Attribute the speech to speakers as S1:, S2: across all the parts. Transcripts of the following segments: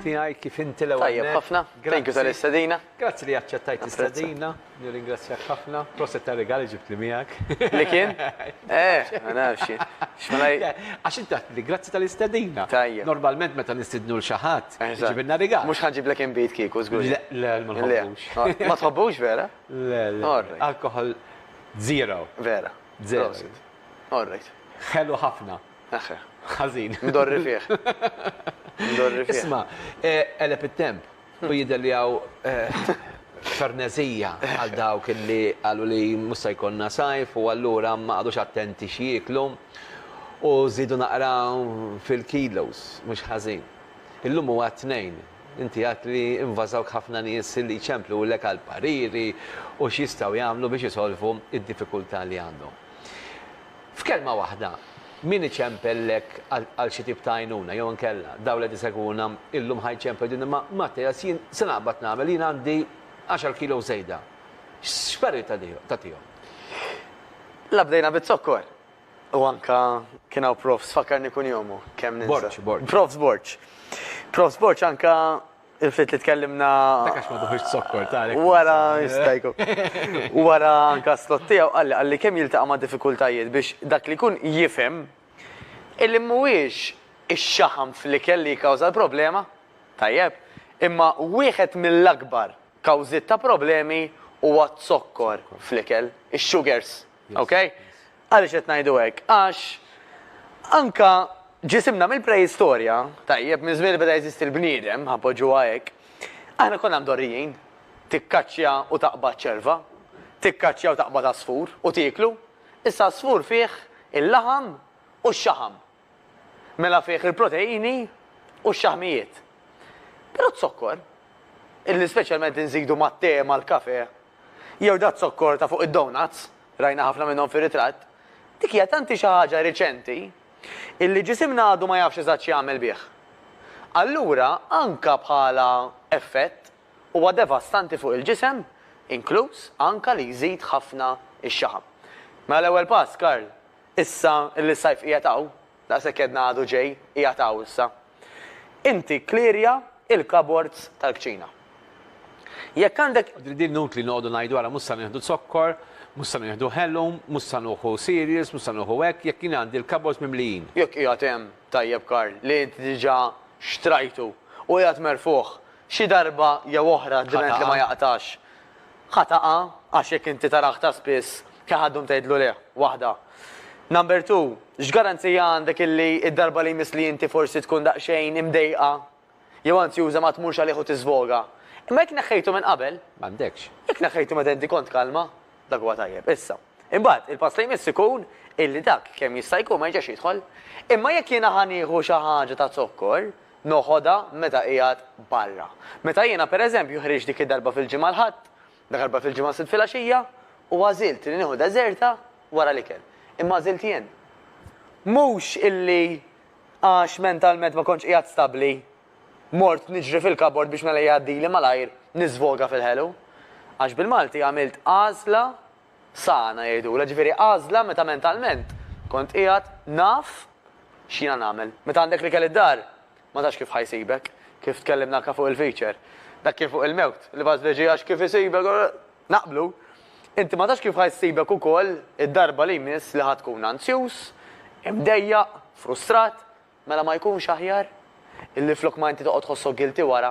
S1: tiegħi kif inti l-ewwel.
S2: Tajjeb, ħafna. Thank you tal-istedina.
S1: Grazzi li aċċettajt l-istedina. Nirringrazzjak ħafna. Proset ta' regali ġibt li miegħek.
S2: Li kien? Ma nafx.
S1: Għax inti li grazzi tal-istedina.
S2: Tajjeb.
S1: Normalment meta nistidnu l xi ħadd, ġibilna regali.
S2: Mhux ħanġib lek inbit kieku żgur.
S1: Le, ma nħobbux.
S2: Ma tħobbux vera?
S1: Le. Alkohol zero.
S2: Vera.
S1: Zero.
S2: All right.
S1: Ħelu ħafna.
S2: Aħe.
S1: Ħażin.
S2: Ndorri fih. Ndorri fih.
S1: Isma, elep it-temp u jidher li hawn farnezija għal dawk li qalu li musta jkollna sajf u allura ma għadux attenti xi jieklu u żidu naqra fil-kilos mhux ħażin. Illum huwa tnejn. Inti għat li invażawk ħafna nies li jċemplu lek għal pariri u x'jistgħu jagħmlu biex isolvu id-diffikultà li għandhom. F'kelma waħda, min iċempellek għal xi tip ta' għajnuna, jew inkella dawn li tisegwuna illum ħajċempel din ma Mattias jien se naqbad nagħmel jien għandi 10 kilo żejda. X'perri ta' tihom?
S2: La bdejna bit-sokkor. U anka kien hawn profs fakkarni kun jomu kemm ninsa.
S1: Borċ.
S2: Profs Borċ anka il-fit li tkellimna.
S1: Dak għax ma duħux sokkor talek.
S2: Wara jistajku. Wara anka slot tiegħu qalli kemm jiltaqa' ma' diffikultajiet biex dak li jkun jifhem illi mhuwiex ix-xaħam fl-ikel li jikkawża l-problema. Tajjeb, imma wieħed mill-akbar kawżiet ta' problemi huwa t-sokkor fl-ikel, ix-sugars. Okay? Għaliex qed ngħidu hekk? Għax anka ġisimna mill-preistorja, tajjeb, minn żmien beda jeżisti l-bniedem, ħabboġuha hekk, aħna konna mdorrijin, tikkaċċja u taqbad ċerva, tikkaċċja u taqbad asfur u tieklu, issa asfur fih il-laħam u x-xaħam. Mela fih il-proteini u x-xaħmijiet. Però t-sokkor, illi speċjalment nżidu mat-te mal-kafe, jew dat sokkor ta' fuq id-donuts, rajna ħafna minnhom fir-ritratt, dik hija tanti xi ħaġa riċenti illi ġisimna għadu ma jafx eżatt x'jagħmel bih. Allura anka bħala effett huwa devastanti fuq il-ġisem, inkluż anka li jżid ħafna x-xaħam. Mela l-ewwel pass, Karl, issa illi s-sajf qiegħed hawn, daqshekk kedna għadu ġej qiegħed hawn issa. Inti klirja il-cupboards tal-kċina. Jekk għandek
S1: din nut li noqogħdu ngħidu ara mhux se nieħdu sokkor, mhux se nieħdu ħellum, mhux se nieħu cereals, mhux se nieħu hekk, jekk jien għandi l-cupboards mimlijin.
S2: Jekk qiegħed hemm tajjeb Karl li inti diġà xtrajtu u qiegħed merfuħ xi darba jew oħra diment li ma jaqtax. Ħataqa għax jekk inti taraħ ta' spiss ħaddhom tgħidlu leh waħda. Number 2, x'garanzija għandek illi id-darba li jmiss li inti forsi tkun daqsxejn imdejqa jew anzi juża ma tmurx għalih u tiżvoga. Imma jekk neħħejtu minn qabel,
S1: m'għandekx.
S2: Jekk neħħejtu ma tendi kont kalma, dak huwa tajjeb. Issa, imbagħad il-pass li jmiss ikun illi dak kemm jista' jkun ma jiġix jidħol. Imma jekk jiena ħanieħu xi ħaġa ta' zokkor, noħodha meta qiegħed barra. Meta jiena pereżempju ħriġ dik id-darba fil-ġimgħa l-ħadd, dak darba fil-ġimgħa sitt filgħaxija u għażilt li nieħu deżerta wara l-ikel. Imma għażilt jien. Mhux illi għax mentalment ma kontx qiegħed stabbli, mort niġri fil-kabord biex mela jgħaddili malajr niżvoga fil-ħelu. Għax bil-Malti għamilt għażla sana jgħidula, ġifieri għażla meta mentalment kont qiegħed naf x'jiena nagħmel. Meta għandek li kelli d-dar, ma tax kif ħajsibek, kif tkellimna anke fuq il-feature. Dak kif fuq il-mewt, li bad veġi għax kif isibek naqblu. Inti ma tax kif ħajsibek ukoll id-darba li jmiss li ħadkun anzjuż, imdejjaq, frustrat, mela ma jkunx aħjar illi flok ma inti toqgħod tħossok guilty wara.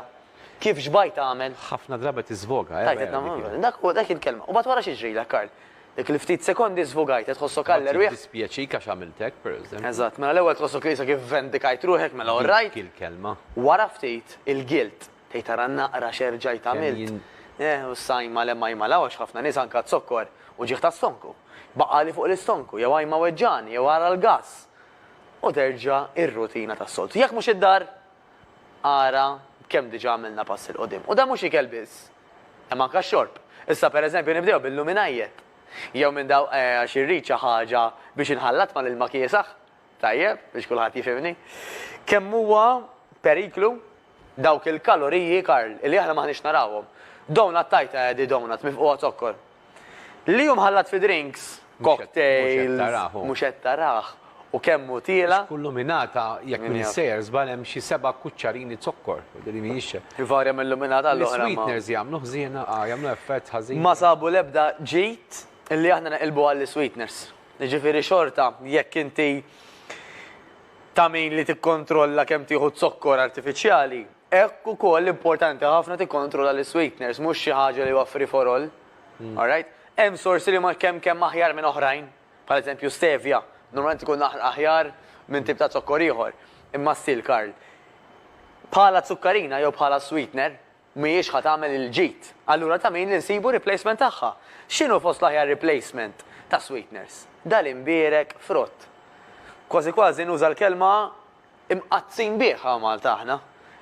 S2: Kif xbajt tagħmel?
S1: Ħafna drabi tiżvoga,
S2: dak il-kelma. U bad wara xi ġrilek, Karl. Dik li ftit sekondi żvogajt qed tħossok aller wieħed.
S1: Dispjaċik għax għamiltek, pereżempju.
S2: Eżatt, mela l-ewwel tħossok lisa kif vendikajt ruħek mela orrajt.
S1: Il-kelma.
S2: Wara ftit il-guilt tgħid tara naqra xerġajt għamilt. U s-sajma lemma jmalaw għax ħafna nies anke tsokkor u ġieħ ta' stonku. Baqali fuq l-istonku, jew għajma weġġani, jew ara l-gass. U terġa' ir-rutina tas-soltu. Jekk mhux id-dar, ara kemm diġà għamilna pass il-qudiem. U da mhux ikel biss. Hemm anke x-xorb. Issa pereżempju nibdew bil-luminajjet. Jew minn daw għax irrid xi ħaġa biex inħallat mal-ilma kiesaħ. Tajjeb, biex kulħadd jifhimni. Kemm huwa periklu dawk il-kaloriji, Karl, li aħna maħniex narawhom. Donut tajta għedi donut mifquha zokkor. Li ħallat fi drinks, cocktails, mhux qed taraħ. u kemmu tiela.
S1: Kullu minata jekk
S2: Min
S1: minn
S2: jaf.
S1: sejr żbal hemm xi 7 kuċċarini zokkor, li mhijiex.
S2: Il-varja mill-luminata l-oħra.
S1: Sweeteners jagħmlu ħżiena, jagħmlu effett ħażin.
S2: Ma sabu lebda ġejt illi aħna naqilbu għall-sweeteners. Ġifieri xorta, jekk inti ta' min li tikkontrolla kemm tieħu zokkor artifiċjali, hekk ukoll importanti ħafna tikkontrolla l-sweeteners, mhux xi ħaġa li huwa free for all. Alright? Hemm sorsi li ma kemm aħjar minn oħrajn, bħal eżempju stevia, normalment ikun aħjar minn tip ta' zokkor ieħor. Imma still Karl, bħala zukkarina jew bħala sweetener, mhijiex ħadd tagħmel il-ġid. Allura ta' min li nsibu replacement tagħha. X'inhu fost l-aħjar replacement ta' sweeteners? Dal-imbierek frott. Kważi kważi nuża l-kelma imqazzin bieħa Malta aħna.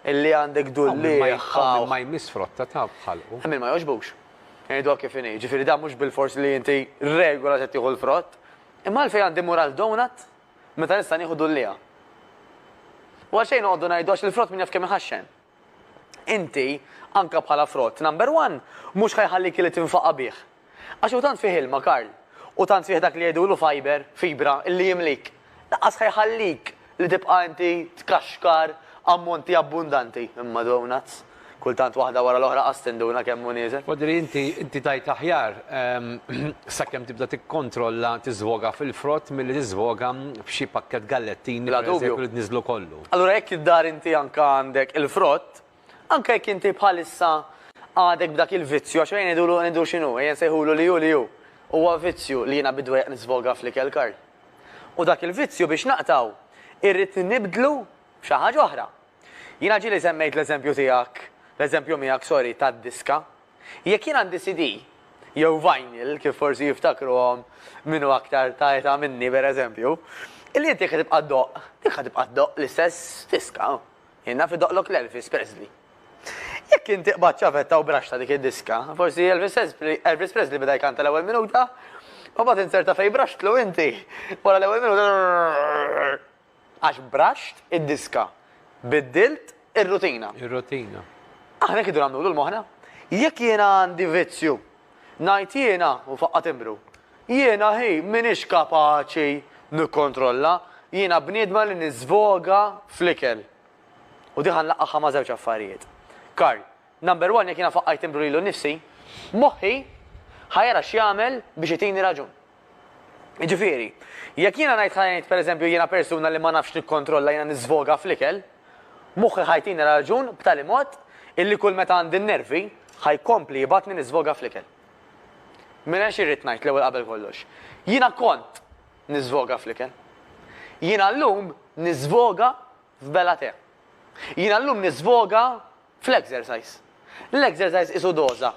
S2: Illi għandek dulliħa.
S1: Ma jmiss frotta ta' bħalqu.
S2: Għamil ma joġbux. Jgħidu kif inhi. Ġifieri da mhux bil-fors li inti regola se tieħu l-frott. Imma għalfejn għandi mural donut meta nista' nieħu dulliha. U għalxejn noqogħdu ngħidu għax il-frott min jaf kemm iħaxxen. Inti anka bħala frott, number one, mhux ħajħallik li tinfaqa bih. Għax u tant fih ilma Karl, u tant fih dak li jgħidulu fibra, illi jimlik. Laqqas ħajħallik li tibqa' inti tkaxkar ammonti abbundanti. Imma donuts, kultant waħda wara l-oħra qastinduna kemm hu nieżel.
S1: Wadri inti tajt aħjar sakemm tibda tikkontrolla tiżvoga fil-frott milli tiżvoga f'xi pakkett gallettini li tniżlu kollu.
S2: Allura jekk id-dar inti anka għandek il-frott, anka jekk inti bħalissa għadek b'dak il-vizzju, għax jgħin nidu xinu, jgħin sejħulu li ju. Huwa vizzju li jiena bidwa jgħan nisvoga fl-ikel Karl. U dak il-vizzju biex naqtaw, irrid nibdlu b'xi ħaġa oħra. Jiena ġieli semmejt l-eżempju tiegħek, l-eżempju miegħek sorry tad-diska. Jekk jien għandi CD jew vinyl kif forsi jiftakruhom minnu aktar ta' età minni pereżempju, illi inti tibqa' ddoq l-istess diska. Jiena fi doqlok l-Elvis Presley. Jekk inti qbad ċavetta u braxta dik id-diska, forsi Elvis Presley beda jkanta l-ewwel minuta, u bad inserta fej braxtlu inti. Wara l-ewwel minuta għax braxt id-diska. Biddilt ir-rutina.
S1: Ir-rutina.
S2: Aħna kidu nagħmlu l-moħħna. Jekk jiena għandi vizzju, ngħid jiena u faqqa timbru. Jiena minix kapaċi nikkontrolla, jiena bniedma li niżvoga fl-ikel. U diħan laqqaħa ma' żewġ affarijiet. Karl, number one, jek jena faqqajt imbru lilu nifsi, moħħi ħajra x'jagħmel biex itini raġun. Ġifieri, jekk jiena ngħid ħajnejt pereżempju jiena persuna li ma nafx nikkontrolla jiena niżvoga fl-ikel, moħħi ħajtini raġun b'tali mod illi kull meta għandi n-nervi ħajkompli jibatni niżvoga fl-ikel. Mela xirrid ngħid l-ewwel qabel kollox. Jiena kont niżvoga fl-ikel. Jiena llum niżvoga f'Belatè. Jiena llum niżvoga fl-exercise. L-exercise isu doza.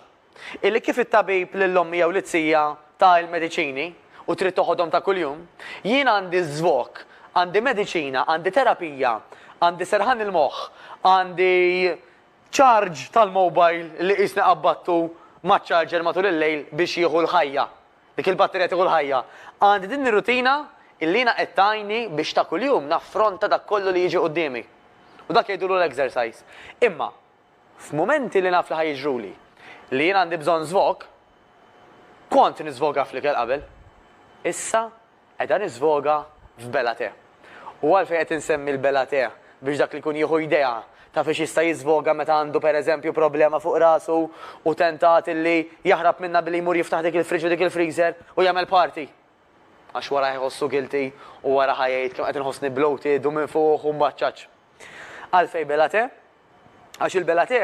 S2: Illi kif it-tabib lill-ommi jew l-itzija ta' il-mediċini u trid toħodhom ta' kuljum, jien għandi żvok, għandi mediċina, għandi terapija, għandi serħan il-moħħ, għandi charge tal-mobile li qisni qabbattu ma' charger matul il-lejl biex jieħu l-ħajja. Dik il-batterija tieħu l-ħajja. Għandi din ir-rutina illi jiena qed tajni biex ta' kuljum naffronta dak kollu li jiġi qudiemi. U dak jgħidulu l-exercise. Imma f'mumenti li naf li ħajġruli li jien għandi bżonn żvok, kont niżvoga fl-ikel qabel, issa qiegħda niżvoga f'Belatè. U għalfejn qed insemmi l-Belatè biex dak li jkun jieħu idea ta' fiex jista' jiżvoga meta għandu pereżempju problema fuq rasu u tentat illi jaħrab minna billi jmur jiftaħ dik il-friġġ u dik il-freezer u jagħmel party. Għax wara jħossu guilty u wara ħajjejt kemm qed inħossni bloated u minn fuq u mbaċċaċ. Għalfejn Belatè? Għax il-Belatè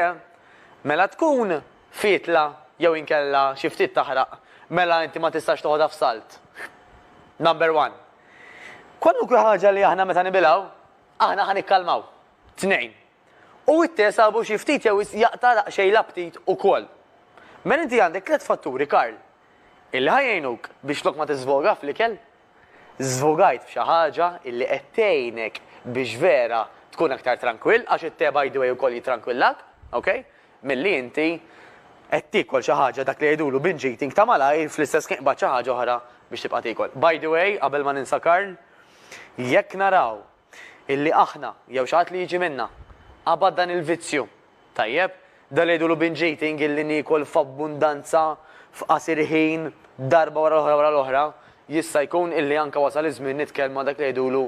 S2: mela tkun fitla jew inkella xi ftit taħraq mela inti ma tistax toħodha f'salt. Number one. Kwalunkwe ħaġa li aħna meta nibilgħu, aħna ħanikkalmaw. Tnejn. U t-te sabu xi ftit jew jaqta' xejn l-aptit ukoll. Mela inti għandek tliet fatturi, Karl, illi ħajjejnuk biex lok ma tiżvoga fl-ikel, żvogajt f'xi ħaġa illi qed tgħinek biex vera tkun aktar tranquill, għax it-te by the way ukoll jitranquillak, okay? Milli inti qed tikol xi ħaġa dak li jgħidulu binge eating ta' malajr fl-istess kien qbad xi ħaġa oħra biex tibqa' tikol. By the way, qabel ma ninsa Karl, jekk naraw illi aħna jew xi ħadd li jiġi minna qabad dan il-vizzju, tajjeb, dan li jgħidulu binge eating illi nikol f'abbundanza f'qasir ħin darba wara l-oħra, jista' jkun illi anke wasal iż-żmien nitkellmu dak li jgħidulu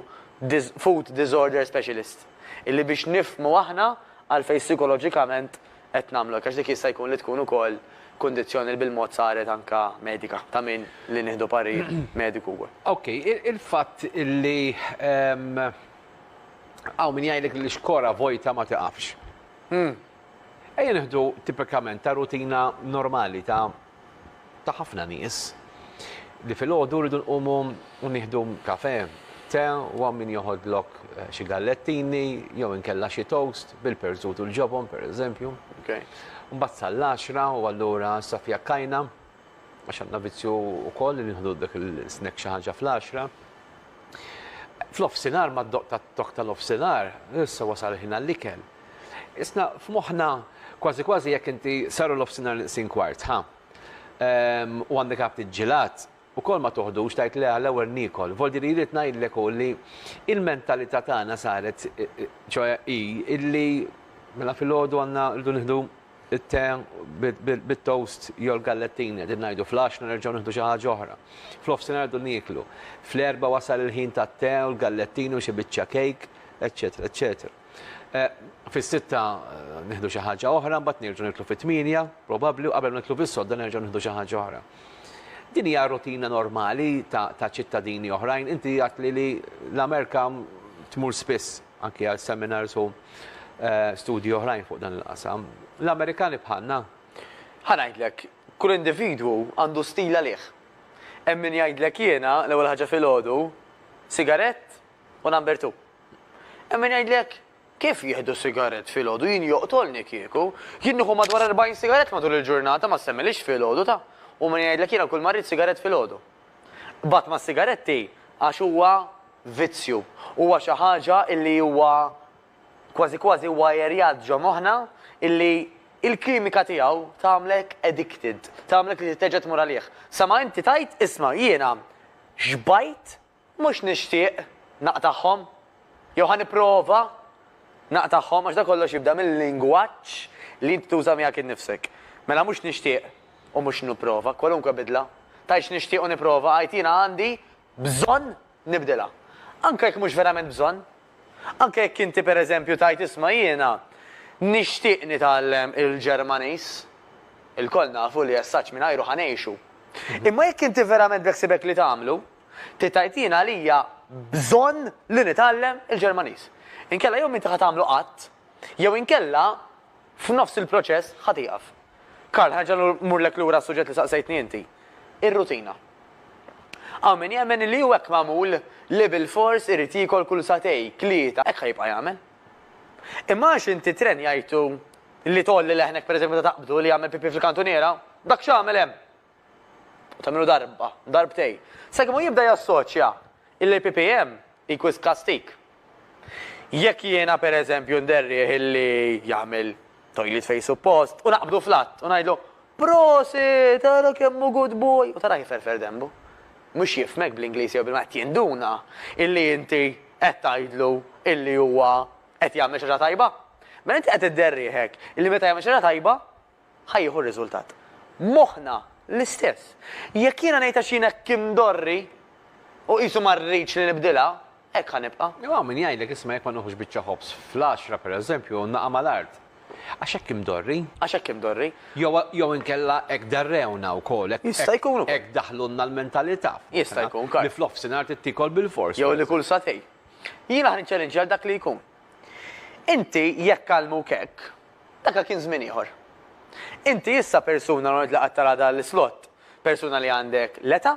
S2: food disorder specialist. Illi biex nifhmu aħna għalfejn psikoloġikament qed nagħmlu għax dik jista' jkun li tkun ukoll kundizzjoni li bil-mod saret anke medika ta' min li nieħdu parir mediku wkoll.
S1: Ok, il-fatt illi min jgħidlek li xkora vojta ma tiqafx. Ejja nieħdu tipikament ta' rutina normali ta' ħafna nies li fil-għodu rridu nqumu u nieħdu kafe, te u min joħodlok xi gallettini, jew inkella xi toast bil-perżut u l-ġobhom pereżempju. Mbagħad sal-10 u allura sa fjakkajna għax għandna vizzju wkoll li nieħdu dak il-snack xi ħaġa fl-10. Fl-offsinar ma d-doq tat-tok tal-offsinar, issa wasal ħin għall-ikel. Isna f'moħħna kważi jekk inti saru l-offsinar sin kwart, u għandek għabti ġilat, u kol ma toħdux tajt li għal-ewel nikol. Voldi li jrid ngħidlek li il-mentalità tagħna saret ċoja illi mela fil-ħodu għandna rridu nieħdu it-te bit-toast jew l-gallettini, qegħdin ngħidu fl-10 nerġgħu nieħdu xi ħaġa oħra. Fl-offsinar rridu nieklu. Fl-4 wasal il-ħin tat-te u l-gallettini u xi biċċa cake, eċċetera, eċċetera. Fis-6 nieħdu xi ħaġa oħra, mbagħad nerġgħu niklu fit-8, probabbli, u qabel niklu fis-sodda nerġgħu nieħdu xi ħaġa oħra. Din hija rutina normali ta' ċittadini oħrajn. Inti għat li l-Amerika tmur spiss anke għal seminars u studji oħrajn fuq dan il-qasam. L-Amerikani bħalna.
S2: Ħanajdlek, kull individwu għandu stil għalih. Hemm min jgħidlek jiena l-ewwel ħaġa fil-għodu, sigarett u number 2. Hemm min jgħidlek kif jieħdu sigarett fil-għodu, jien joqtolni kieku, jien nieħu madwar 40 sigarett matul il-ġurnata ma semmilix fil-għodu ta' u min jgħidlek jiena kull marrit sigarett fil-għodu. Bat ma' sigaretti għax huwa vizzju, huwa xi ħaġa illi huwa kważi wajerjat ġo moħħna illi il-kimika tiegħu tagħmlek addicted, tagħmlek li teġa' tmur għalih. Sama inti tajt isma' jiena xbajt mhux nixtieq naqtaħħom jew ħanipprova naqtaħħom għax da kollox jibda mill-lingwaġġ li inti tuża miegħek innifsek. Mela mhux nixtieq u mhux nipprova, kwalunkwe bidla. Tajx nixtieq u nipprova għajt jiena għandi bżonn nibdilha. Anke jekk mhux verament bżonn. Anke jekk inti pereżempju tajt isma' jiena nixtieq nitgħallem il-Ġermaniż, il-koll nafu li jessaċ minn ajru ħanejxu. Imma jekk inti verament beħsibek li tagħmlu, titajtina li hija bżonn li nitgħallem il-Ġermaniż. Inkella jew inti ħad tagħmlu qatt, jew inkella f'nofs il-proċess ħad tieqaf. Karl, ħarġa murlek lura s-suġġett li saqsejtni inti. Ir-rutina. Min jemmen li hu hekk magħmul li bil-fors irid jiekol kull satej, tlieta, hekk ħajbqa' jagħmel. Imma għax inti tren jgħidu li tolli leħnek pereżempju ta' taqbdu li jagħmel pipi fil-kantuniera, dak x'għamel hemm. U tagħmlu darbtej. Sakemm hu jibda jassoċja illi PPM equals kastik. Jekk jiena pereżempju nderrieħ illi jagħmel toilet fej suppost u naqbdu flatt u ngħidlu prosit, tara kemm hu good boy u tara jiferfer dembu. Mhux jifmek bl-Ingliż jew bil-mat jinduna illi inti qed tgħidlu illi huwa qed jagħmel xi ħaġa tajba. Mela inti qed idderrieħek illi meta jagħmel xi ħaġa tajba ħajjieħu r-riżultat. Moħħna l-istess. Jekk jiena ngħid għax jiena kim dorri u qisu ma rridx li nibdilha, hekk ħanibqa'.
S1: Jew min jgħidlek isma' jekk ma noħux biċċa ħobs fl-10 pereżempju naqa' mal-art. Għax hekk imdorri.
S2: Għax hekk imdorri.
S1: Jew inkella hekk darrewna wkoll.
S2: Jista' jkun ukoll.
S1: Hekk daħlulna l-mentalità.
S2: Jista' jkun ukoll.
S1: Li fl-offsinar tittikol bil-fors.
S2: Jew li kull satej. Jiena ħanċellinġ għal dak li jkun. Inti jekk għalmuk hekk, dak kien żmien ieħor. Inti issa persuna li laqgħet tara dan l-slot, persuna li għandek l-età,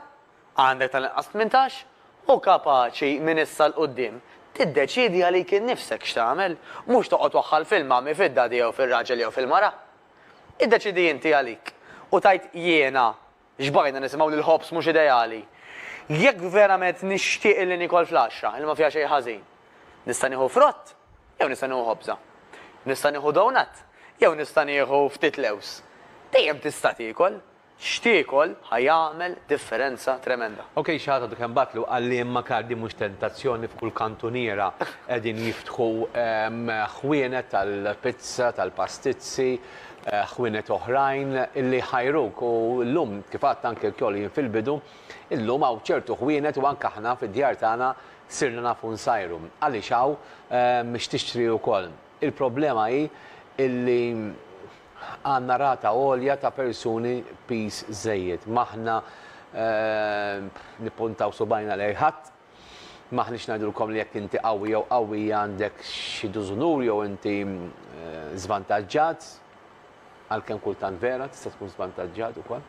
S2: għandek tal-inqas 18 u kapaċi minn issa l-qudiem tiddeċiedi għalik innifsek x'tagħmel, mhux toqgħod waħħal fil-mami fid-dadi jew fir-raġel jew fil-mara. Iddeċidi inti għalik u tajt jiena x'bajna nisimgħu li l-ħobs mhux ideali. Jekk verament nixtieq li nikol fl-10 il ma fiha xejn ħażin. Nista' nieħu frott jew nista' nieħu ħobża. Nista' nieħu donut jew nista' nieħu ftit lews. Dejjem tista' tiekol. xtiekol ħajamel differenza tremenda.
S1: Ok, xaħta du kem batlu għalli imma kardi mux tentazzjoni f'kull kantuniera edin jiftħu ħwienet tal-pizza, tal-pastizzi, ħwienet oħrajn illi ħajruk u l-lum kifat anke l-kjolli fil-bidu, il-lum għaw ċertu ħwienet u anka ħna fid-djar tagħna sirna nafu nsajru. Għalli xaw mux tixtri u koll. Il-problema hi illi għanna rata għolja ta' persuni pis zejjed. Maħna nipuntaw subajna lejħat, maħnix najdulkom li jekk inti qawwi jew qawwi għandek xi dużunur jew inti żvantaġġat, għalkemm kultant vera tista' tkun żvantaġġat ukoll.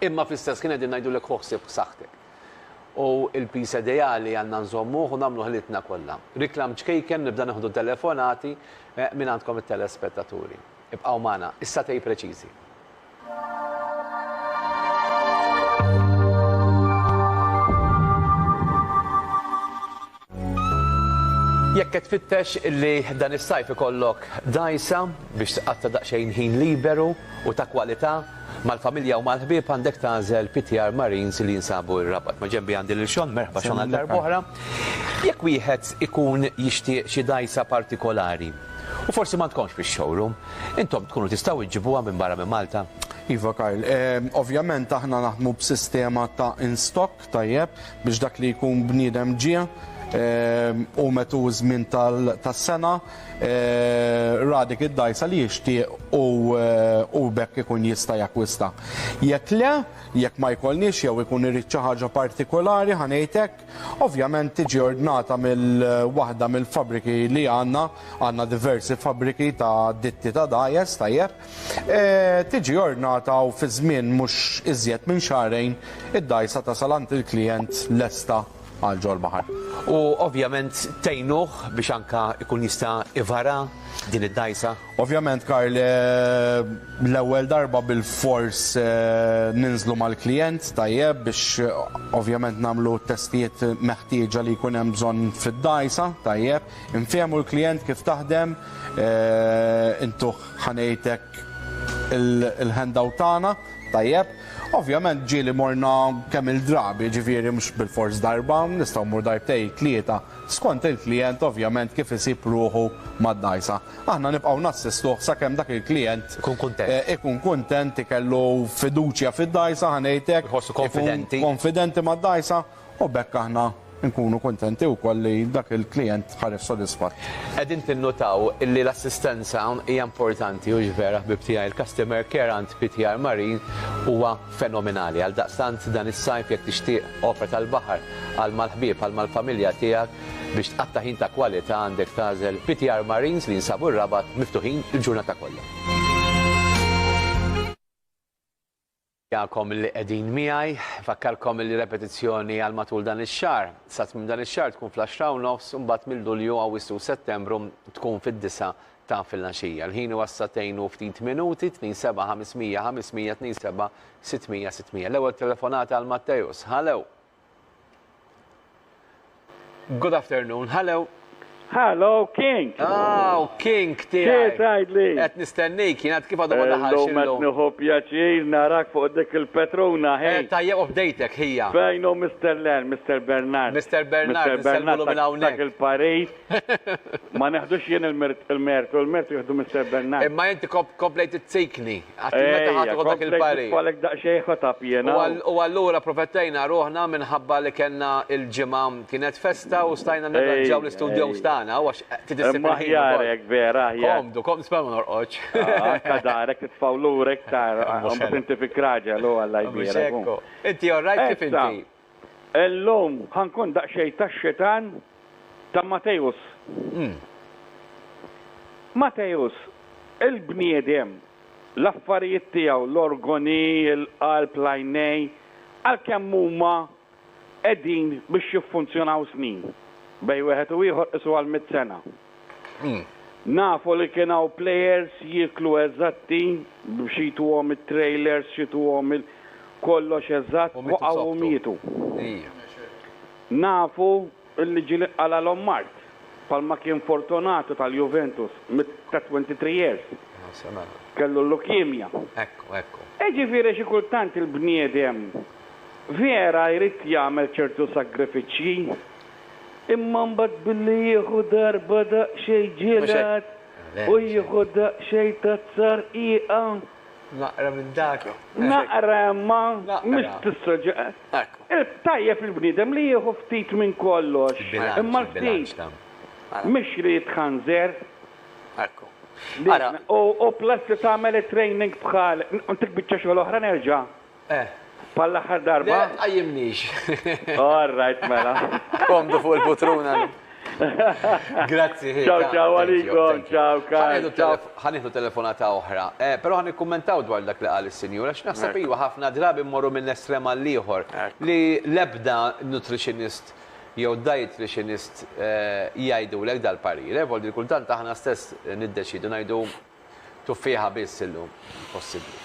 S1: Imma fl-istess kien qegħdin ngħidulek ħossib b'saħħtek. U l-pis ideali għandna nżommuh u nagħmlu ħilitna kollha. Riklam ċkejken nibda neħdu telefonati minn għandkom it-telespettaturi. Ibqaw magħna, issa tej preċiżi. Jekk qed tfittex illi dan is-sajf ikollok dajsa biex tqatta' daqsxejn ħin liberu u ta' kwalità mal-familja u mal-ħbieb għandek tażel PTR Marines li jinsabu r-Rabat. Ma ġenbi għandi lil Xon, merħba Xon għal darba oħra. Jekk wieħed ikun jixtieq xi dajsa partikolari u forsi ma tkunx fix-showroom, intom tkunu tistgħu iġġibuha minn barra minn Malta.
S3: Iva Karl, ovvjament aħna naħdmu b'sistema ta' in-stock tajjeb biex dak li jkun bniedem ġie u metu żmien tas-sena radik id-dajsa li jixtieq u bekk ikun jista' jakkwista. Jekk le, jekk ma jkollniex jew ikun irid xi ħaġa partikolari ħanejtek, ovvjament tiġi ordnata mill-waħda mill-fabbriki li għandna diversi fabbriki ta' ditti ta' dajes tajjeb, tiġi ordnata u fi żmien mhux iżjed minn xahrejn id-dajsa tasal għand il-klijent lesta għal ġol baħar.
S1: U ovvjament tejnuh biex anka ikun jista' ivara din id-dajsa.
S3: Ovvjament Karl, l-ewwel darba bil-fors ninżlu mal-klijent tajjeb biex ovvjament nagħmlu testijiet meħtieġa li jkun hemm bżonn fid-dajsa tajjeb, infehmu l-klijent kif taħdem, intuh ħanejtek il-handout tagħna tajjeb. Ovvjament ġieli morna kemm il-drabi, ġifieri mhux bil-fors darba, nistgħu mmur darbtej tlieta skont il-klijent ovvjament kif isib ruħu mad-dajsa. Aħna nibqgħu nassistuh sakemm dak il-klijent ikun kuntent, ikellu fiduċja fid-dajsa ħanejtek, konfidenti mad-dajsa u bekk aħna nkunu kontenti wkoll li dak il-klijent ħaref sodisfatt.
S1: Qegħdin tinnotaw illi l-assistenza hija importanti u ġvera ħbib il-customer care għand PTR Marine huwa fenomenali. Għal daqstant dan is-sajf jekk tixtieq opra tal-baħar għal mal-ħbieb għal mal-familja tiegħek biex tqatta' ħin ta' kwalità għandek tażel PTR Marines li jinsabu r-Rabat miftuħin il-ġurnata kollha. Għakom li qegħdin miegħi, fakkarkom li repetizzjoni għal matul dan ix-xahar. Sa minn dan ix-xahar tkun fl-10 u mbagħad mill-Lulju Awwissu Settembru tkun fid-9 ta' fil-għaxija. Il-ħin huwa s-satejn u ftit minuti, 27-500, 27-600. L-ewwel telefonata għal Mattejus. Hello. Good afternoon. Hello.
S4: Hello, King.
S1: Oh, King,
S4: Xejt għajdli.
S1: Qed nistennik, jien kif għadu ma daħalx
S4: L-lum qed nieħu pjaċir narak fuq dik il-Petruna, hej.
S1: Tajjeb updatek hija.
S4: Fejn hu Mr. Len, Mr. Bernard.
S1: Mr. Bernard, nistellmulu minn hawnhekk.
S4: Dak il-Paris. Ma neħdux jien il-mertu, il-mertu jieħdu Mr. Bernard.
S1: Imma inti komplejt it-tsikni. Għatti meta ħatu dak il-Paris.
S4: Falek daqxej ħotab jiena.
S1: U allura profittejna ruħna minħabba li kellna il-ġimgħa kienet festa u stajna nerġgħu l-istudio stana.
S4: Maħjarek, vera,
S1: Komdu, spemmu norqoċ.
S4: Kadarek, tfawlurek, għambat inti fi kraġa, l għallaj bira.
S1: Inti orrajt kif inti?
S4: L-lum, ħankun daqxej ta' xetan ta' Matejus. Matejus, il-bniedem, l-affarijiet tiegħu, l-orgoni, l-qalb, l-għajnej, għal-kemm huma qegħdin biex jiffunzjonaw snin. Bej wieħed u ieħor isu għal 100 sena. Nafu li kienaw players jiklu eżatti, xitu għom il-trailers, xitu għom kollox eżatt, waqaw u mietu. Nafu li ġili għala l-ommart. palma kien Fortunato tal-Juventus ta' 23 years. Kellu l-leukemia.
S1: Ekku.
S4: Ġifieri xi kultant il-bniedem vera jrid jagħmel ċertu sagrifiċċji, imma mbagħad billi jieħu darba daqsxejn ġielad u jieħu daqsxejn tazzar qiegħa.
S1: Naqra minn dak.
S4: Naqra ma mhux tissoġa. Tajjeb il-bniedem li jieħu ftit minn kollox. Imma ftit mhux li jitħanżer.
S2: Ekku.
S4: U plus li tagħmel training bħal intik biċċa xogħol oħra nerġa'. Pal-aħħar darba?
S1: Għajimnix.
S4: All right, mela.
S2: Komdu fuq il-putruna.
S1: Grazzi.
S4: Ciao, għalikom, ciao.
S1: Ħaniħdu telefonata oħra. Pero ħan ikkommentaw dwar dak li qal is-senjur, għax naħseb iwa ħafna drabi mmorru minn estrema l-ieħor li l-ebda nutritionist jew dietitianist jgħidulek dal-parir. Voldi kultant aħna stess niddeċidu ngħidu tuffiħa biss illum. Possibbli.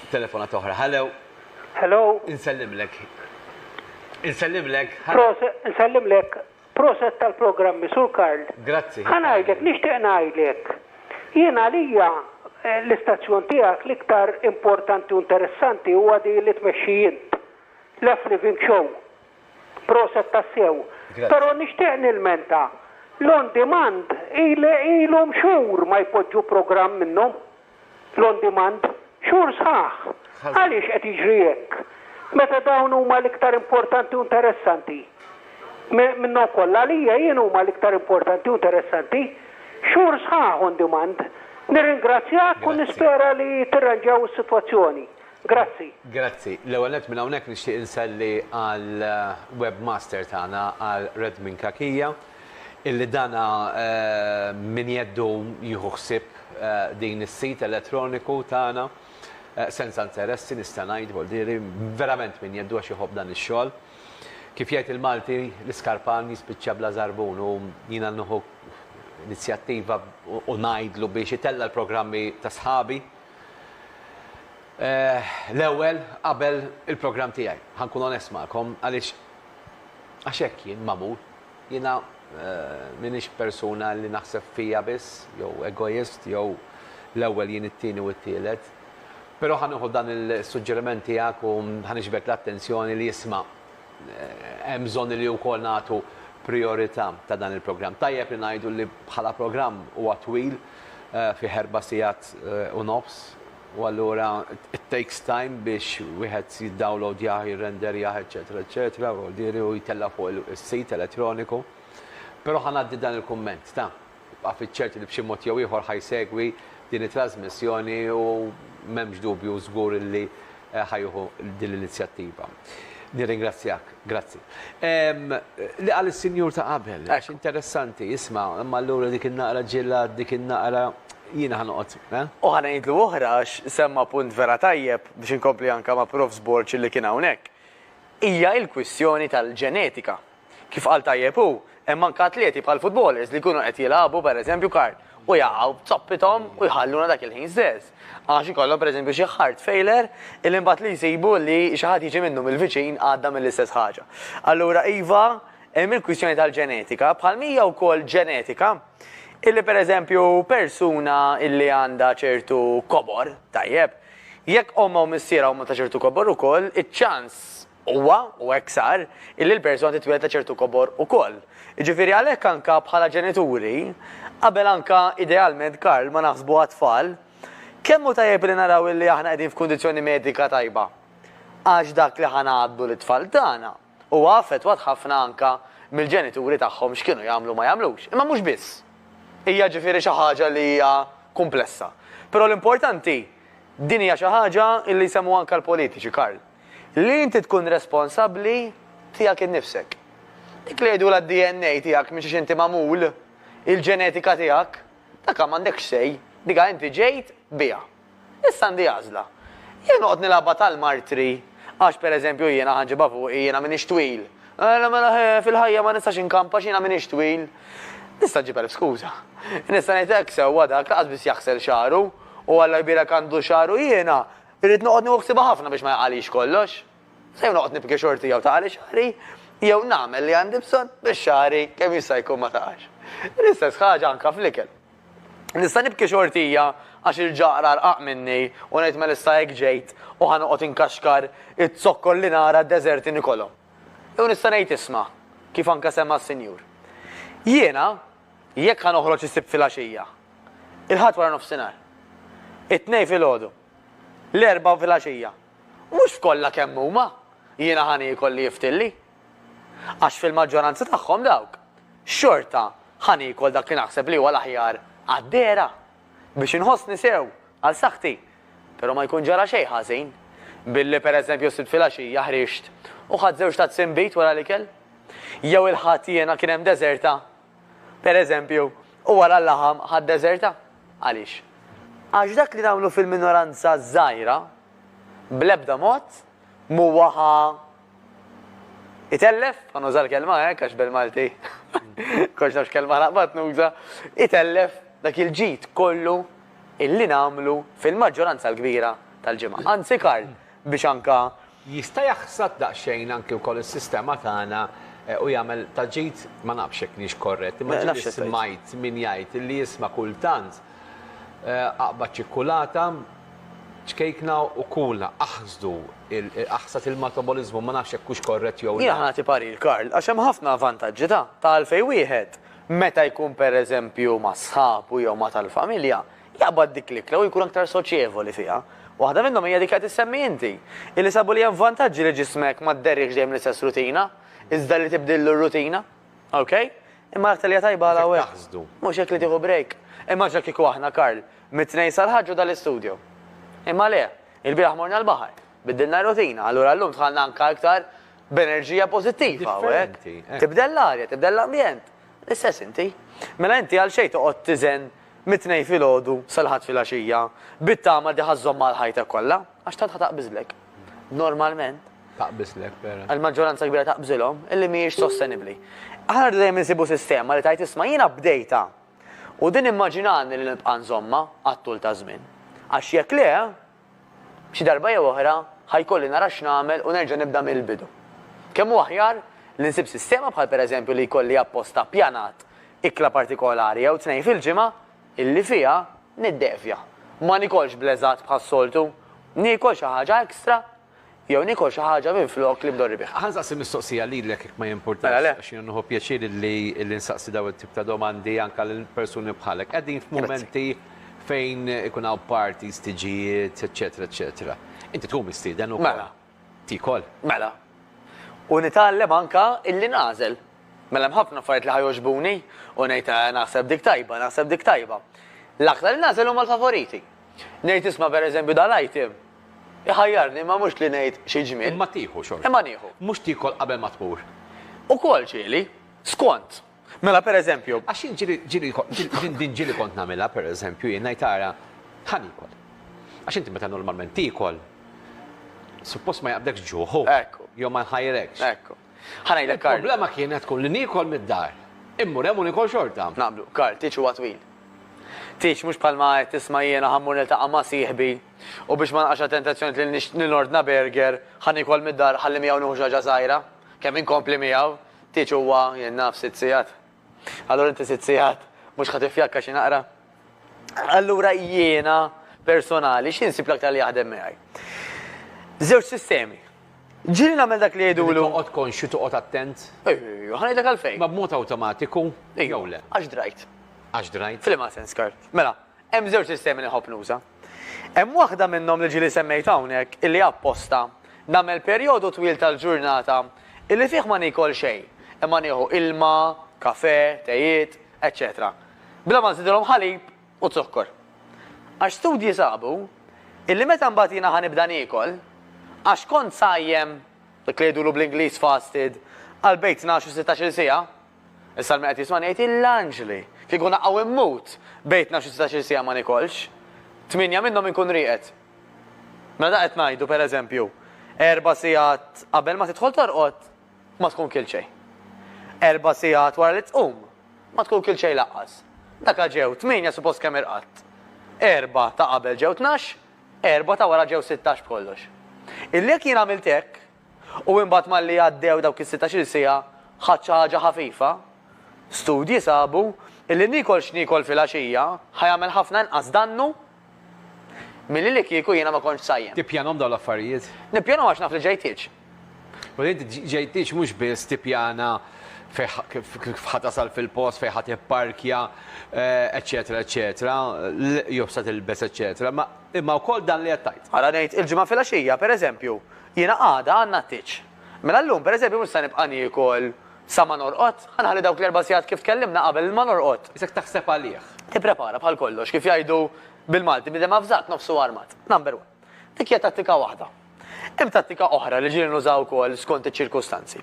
S1: Telefonata oħra.
S5: Hello.
S1: Insellimlek.
S5: Insellimlek. Proset tal-programmi, Sur Karl.
S1: Grazzi.
S5: Ħanajdlek, nixtieq ngħidlek. Jiena għalija l-istazzjon tiegħek l-iktar importanti u interessanti huwa di li tmexxi int. Left Living Show. Proset tassew. Però nixtieq nilmenta. L-on demand ilhom xhur ma jpoġġu programm minnhom. L-on demand xhur sħaħ. Għaliex qed jiġri hekk? Meta dawn huma l-iktar importanti u interessanti. Minnu kollha għalija jien huma l-iktar importanti u interessanti. Xhur sħaħ on demand. Nirringrazzjak u nispera li tirranġaw is-sitwazzjoni. Grazzi.
S1: Grazzi. L-ewwel nett minn hawnhekk nixtieq inselli għal webmaster tagħna għal Redmin Kakija illi dana min jeddu jieħu ħsieb din is-sit elettroniku tagħna senza interessi nista' ngħid voldiri verament min jeddu għax jħobb dan ix-xogħol. Kif jgħid il-Malti l-iskarpan jispiċċa bla żarbun u jiena nieħu inizjattiva u ngħidlu biex itella l-programmi ta' sħabi. L-ewwel qabel il-programm tiegħi ħankun onest magħkom għaliex għax hekk jien magħmul jiena m'iniex persuna li naħseb fija biss jew egoist jew l-ewwel jien it-tieni u t-tielet. Però ħanieħu dan il-suġġeriment tiegħek u ħaniġbek l-attenzjoni li jisma' hemm bżonn li wkoll nagħtu priorità ta' dan il-programm. Tajjeb li ngħidu li bħala programm huwa twil fi 4 sigħat u nofs u allura it takes time biex wieħed jiddownload jirrender eċetera, eċetera, u jtella fuq is-sit elettroniku. Però ħanaddi dan il-kumment ta' affiċċerti li b'xi mod jew ieħor ħajsegwi din it-trasmissjoni u m'hemmx dubju żgur li ħajjuħu din l-inizjattiva. Nirringrazzjak, grazzi. Li għal is-sinjur ta' qabel, għax interessanti, isma' imma allura dik in-naqra ġilla, dik in-naqra jiena ħanoqgħod.
S2: U ħana jidlu oħra għax semma punt vera tajjeb biex inkompli anke ma' Prof Sborċ li kien hawnhekk. Hija l-kwistjoni tal-ġenetika. Kif qal tajjeb hu, hemm anke atleti bħal footballers li jkunu qed jilagħbu pereżempju Karl u jaqgħu b'zoppithom u jħalluna dak il-ħin stess. Għax ikollhom pereżempju xi heart failure illi mbagħad li jsibu li xi ħadd jiġi minnhom il-viċin għadda mill-istess ħaġa. Allura iva hemm il-kwistjoni tal-ġenetika bħal mija wkoll ġenetika illi pereżempju persuna illi għandha ċertu kobor tajjeb, jekk omma u missiera huma ta' ċertu kobor ukoll, iċ-ċans huwa u hekk sar illi l-persuna titweled ta' ċertu kobor ukoll. Jiġifieri għalhekk anke bħala ġenituri qabel anke idealment Karl ma naħsbu għat-tfal, kemm hu tajjeb li naraw illi aħna qegħdin f'kundizzjoni medika tajba. Għax dak li ħanaddu l-tfal tagħna huwa affettwat ħafna anke mill-ġenituri tagħhom x'kienu jagħmlu ma jagħmlux. Imma mhux biss. Hija ġifieri xi ħaġa li hija komplessa. Però l-importanti din hija xi ħaġa li jsemmu anke l-politiċi Karl. Li inti tkun responsabbli tiegħek innifsek. Dik li jgħidu d-DNA tiegħek minn xi inti magħmul, il-ġenetika tiegħek, dak m'għandekx sej, dika inti ġejt biha. Issa għandi għażla. Jien noqgħod nilagħba tal-martri għax pereżempju jiena ħanġibha fuq jiena m'iniex twil. Fil-ħajja ma nistax inkampa jiena m'iniex twil. Nista' ġibha skuża. Nista' ngħid hekk sewwa dak laqas biss jaħsel xaru u alla jbierek għandu xaru jiena irrid noqgħod nieħsibha ħafna biex ma jaqalix kollox. Se noqgħod nibki xorti jew taqali xahri jew nagħmel li għandi bżonn biex xahri kemm jista' jkun ma taqax. L-istess ħaġa anke fl-ikel. Nista' nibki xortija għax il-ġaqra rqaq minni u ngħid ma issa hekk ġejt u ħanoqgħod inkaxkar it-zokkol li nara d-deżerti nikolhom. Jew nista' ngħid isma' kif anke semma s-Sinjur. Jiena jekk ħanoħroġ issib filgħaxija. Il-ħadd wara nofsinhar. It-tnejn filgħodu. L-erba' filgħaxija. Mhux f'kollha kemm huma jiena ħani jkolli jiftilli. Għax fil-maġġoranza tagħhom dawk. Xorta ħani jkoll dak li naħseb li huwa l-aħjar għaddera biex inħossni sew għal saħħti. Però ma jkun ġara xejn ħażin billi pereżempju sibt filgħaxija ħrixt u ħadd żewġ ta' tsimbit wara l-ikel. Jew il-ħadd jiena kien hemm deżerta. Pereżempju, u wara l-laħam ħadd deżerta. Għaliex? Għax dak li nagħmlu fil-minoranza żgħira bl-ebda mod muwaħa itellef, għanuża l-kelma għax bil-Malti. Kox nafx kelma naqbad nuża. Itellef dak il-ġid kollu illi nagħmlu fil-maġġoranza l-kbira tal-ġimgħa. Anzi Karl, biex anka
S1: Jista' jaħsad daqsxejn anke wkoll is-sistema tagħna u jagħmel tal-ġid ma nafx hekk nix korrett. Imma ġieli smajt min jgħid li jisma' kultant aqbad ċikkulata, ċkejkna u kula aħżdu aħsat il-metabolizmu ma nafx hekk hux korrett jew
S2: Jien ħati parir, Karl, għax hemm ħafna vantaġġi ta' għalfejn wieħed meta jkun pereżempju ma' sħabu jew ma' tal-familja, jaqbad dik l-ikla u jkun aktar soċjevoli fiha. Waħda minnhom hija dik qed issemmi inti. Illi sabu li hemm vantaġġi li ġismek ma dderriħx dejjem l-istess rutina, iżda li tibdillu r-rutina. Okay? Imma aktar li tajba għal hawnhekk. Mhux hekk li tieħu break. Immaġna kieku aħna, Karl, mit-tnejn sal-ħaġġu dal-istudju. Imma le, il-bieraħ morna l-baħar, biddilna rutina, allura llum tħallna anke aktar b'enerġija pożittiva hawnhekk. Tibdel l-arja, tibdel l-ambjent. L-istess inti. Mela inti għal xejn toqgħod tiżen mit-tnejn filgħodu sal-ħadd filgħaxija, bit-tama li ħażżomm mal-ħajta kollha, għax tant ħataqbiżlek. Normalment.
S1: Taqbiżlek vera.
S2: Għall-maġġoranza kbira taqbiżilhom illi mhijiex sostenibbli. Aħna dejjem insibu sistema li tajt isma' jiena bdejta u din immaġinani li nibqa' nżomma għat-tul ta' żmien. Għax jekk le, xi darba jew oħra ħajkolli nara x'nagħmel u nerġa' nibda mill-bidu. Kemm hu aħjar li nsib sistema bħal pereżempju li jkolli apposta pjanat ikla partikolari jew tnejn fil-ġimgħa illi fiha niddevja. Ma nikolx bleżat bħas-soltu, nikol xi ħaġa ekstra jew nikol xi ħaġa minflok li bdorri bih.
S1: Ħansaqsi mistoqsija lilek jekk ma jimpurtax għax jien nħu pjaċir li nsaqsi daw it-tip ta' domandi anke lill-persuni bħalek. Qegħdin f'mumenti fejn ikun hawn parties, tiġijiet, eċetera, eċetera. Inti tkun mistieden ukoll.
S2: Mela.
S1: Tikol.
S2: Mela. U nitgħallem anke illi nażel. Mela hemm ħafna affarijiet li ħajoġbuni u ngħid naħseb dik tajba, naħseb dik tajba. L-aktar li nażel huma l-favoriti. Ngħid isma' pereżempju dal-item. Iħajjarni ma mhux li ngħid xi ġmiel.
S1: Imma tieħu xogħol.
S2: Imma nieħu.
S1: Mhux tikol qabel ma tmur.
S2: Ukoll ġieli, skont. Mela pereżempju.
S1: Għax din ġieli kont nagħmilha pereżempju jien ngħid tara ħanikol. Għax inti meta normalment tikol, suppost ma jaqbdekx ġuħu.
S2: Ekku.
S1: Jew ma nħajrekx.
S2: Ekku. Ħanajlek Karl.
S1: Il-problema kienet tkun li nikol mid-dar. Immur hemm u nikol xorta.
S2: Nagħmlu, Karl, tiġ huwa twil. Tiġ mhux bħalma qed tisma' jiena ħammur niltaqa' ma' sieħbi u biex ma nqax tentazzjoni li nilordna burger ħan ikol mid-dar ħalli miegħu nieħu xi ħaġa żgħira. Kemm inkompli miegħu, tiġ huwa jien naf 6 sigħat. Allura inti 6 sigħat mhux ħadd ifjakka xi naqra. Allura jiena personali x'insib l-aktar li jaħdem miegħi. Żewġ sistemi. Ġieli nagħmel dak li jgħidulu.
S1: Toqgħod konxju toqgħod attent.
S2: Ħanejlek għalfejn.
S1: Ma b'mod awtomatiku jew le.
S2: Għax drajt.
S1: Għax drajt.
S2: Fil-ma sens, Karl. Mela, hemm żewġ sistemi li ħobb nuża. Hemm waħda minnhom li ġieli semmejt hawnhekk illi apposta nagħmel perjodu twil tal-ġurnata illi fih ma nikol xejn. Imma nieħu ilma, kafè, tejiet, eċċetera. Bla ma nżidilhom ħalib u zukkor. Għax studji sabu illi meta mbagħad jiena ħanibda niekol, għax kont sajjem dak li jgħidulu bl-Ingliż fasted għal bejt 12-16 siegħa, issa l-meqed jisma' ngħid il-Anġli. Kieku naqgħu immut bejt 12-16 siegħa ma nikolx, 8 minnhom inkun rieqed. Meta qed ngħidu pereżempju 4 sigħat qabel ma tidħol torqod ma tkun kil xejn. 4 sigħat wara li tqum ma tkun kil xejn laqqas. Dak ġew 8 suppost kemm irqatt. 4 ta' qabel ġew 12, 4 ta' wara ġew 16 b'kollox. Illi jekk jien għamilt hekk U imbagħad malli għaddew dawk is-16 sija ħadd xi ħaġa ħafifa. Studji sabu illi nikol x'nikol fil-għaxija ħajamel ħafna inqas dannu milli li kieku jiena ma kontx sajjem.
S1: Tippjanhom dawn l-affarijiet.
S2: Nippjanu għax naf li ġejtiex.
S1: U inti ġejtiex mhux biss tippjana ħatasal fil-post fejn ħadd ipparkja, eċetera, eċetera, jobsa tilbes, eċetera, imma wkoll dan li qed tajt.
S2: Ara ngħid il-ġimgħa fil-għaxija, pereżempju, jiena għada għandna t-tiċ. Mela llum pereżempju mhux se nibqa' niekol sa ma norqod, ħanħalli dawk l-4 sigħat kif tkellimna qabel ma norqod.
S1: Isek taħseb għalih.
S2: Tipprepara bħal kollox, kif jgħidu bil-Malti bidem avżak nofsu armat. Number 1. Dik hija tattika waħda. Hemm tattika oħra li ġieli nużaw ukoll skont iċ-ċirkustanzi.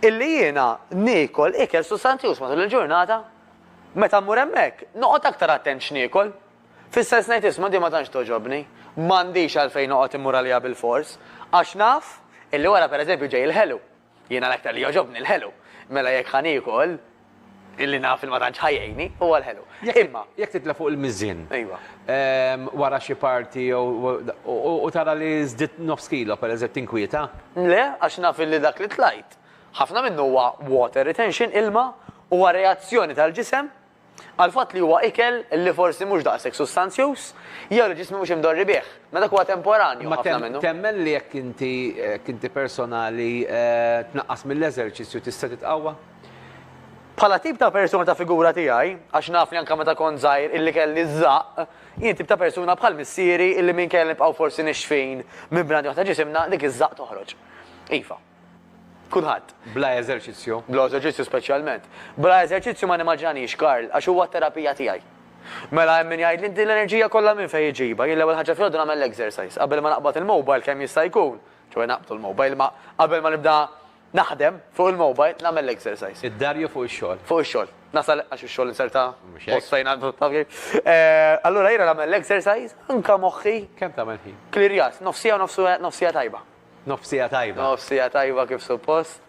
S2: Illi jiena niekol ikel sustanzjuż matul il-ġurnata, meta mmur hemmhekk noqgħod aktar attent x'niekol. Fis-sens ngħid isma' di ma tantx toġobni, m'għandix għalfejn noqgħod immur għaliha bil-fors, għax naf illi wara pereżempju ġej il-ħelu. Jiena l-aktar li joġobni l-ħelu. Mela jekk ħanikol illi naf il-ma tantx ħajjejni huwa l-ħelu. Imma
S1: jekk titla' fuq il-miżien.
S2: Ejwa.
S1: Wara xi parti u tara li żdied nofs kilo pereżempju tinkwieta.
S2: Le, għax naf illi dak li tlajt. Ħafna minnu huwa water retention ilma huwa reazzjoni tal-ġisem għal fatt li huwa ikel li forsi mhux daqshekk sustanzjuż jew li ġismi mhux imdorri bih. Meta huwa temporanju ħafna minnu.
S1: Temmen li jekk inti personali tnaqqas mill-eżerċizzju tista' titqawwa?
S2: Bħala tip ta' persuna ta' figura tiegħi, għax naf li anke meta kont żgħir illi kelli żaq, jien tip ta' persuna bħal missieri illi minn kelli nibqgħu forsi nixfin minn brandi waħda ġisimna dik iż-żaq toħroġ. Iva. Kulħadd.
S1: Bla eżerċizzju.
S2: Bla eżerċizzju speċjalment. Bla eżerċizzju ma nimmaġinix, Karl, għax huwa terapija tiegħi. Mela hemm min jgħid li inti l-enerġija kollha minn fejn iġiba, jien l-ewwel ħaġa fil nagħmel l-exercise qabel ma naqbad il-mobile kemm jista' jkun. ċoe naqbdu l-mobile ma qabel ma nibda naħdem fuq il-mobile nagħmel l-exercise.
S1: Id-darju fuq ix-xogħol.
S2: Fuq ix-xogħol. Nasal għax ix-xogħol inserta postajna allura jiena nagħmel l-exercise anke moħħi.
S1: Kemm tagħmel ħin?
S2: Klirjas, nofsija nofsija tajba.
S1: Nofsija tajba.
S2: Nofsija tajba kif suppost.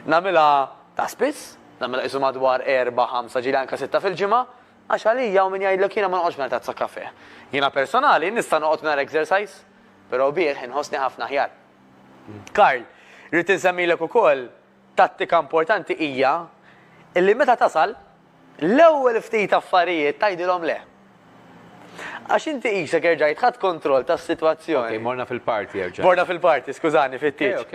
S2: Nagħmilha ta' spiss, nagħmilha isu madwar 4-5 ġili anke 6 fil-ġimgħa, għax għalija u min jgħidlek jiena ma noqgħodx mingħajr tazza kafè. Jiena personali nista' noqgħod mingħajr exercise, però bih inħossni ħafna ħjar. Karl, rrid insemmilek ukoll tattika importanti hija illi meta tasal l-ewwel ftit affarijiet tgħidilhom le. Għax inti qisek erġajt ħadd kontroll tas-sitwazzjoni.
S1: Morna fil-party erġa'.
S2: Morna fil-party, skużani, fit-tieġ.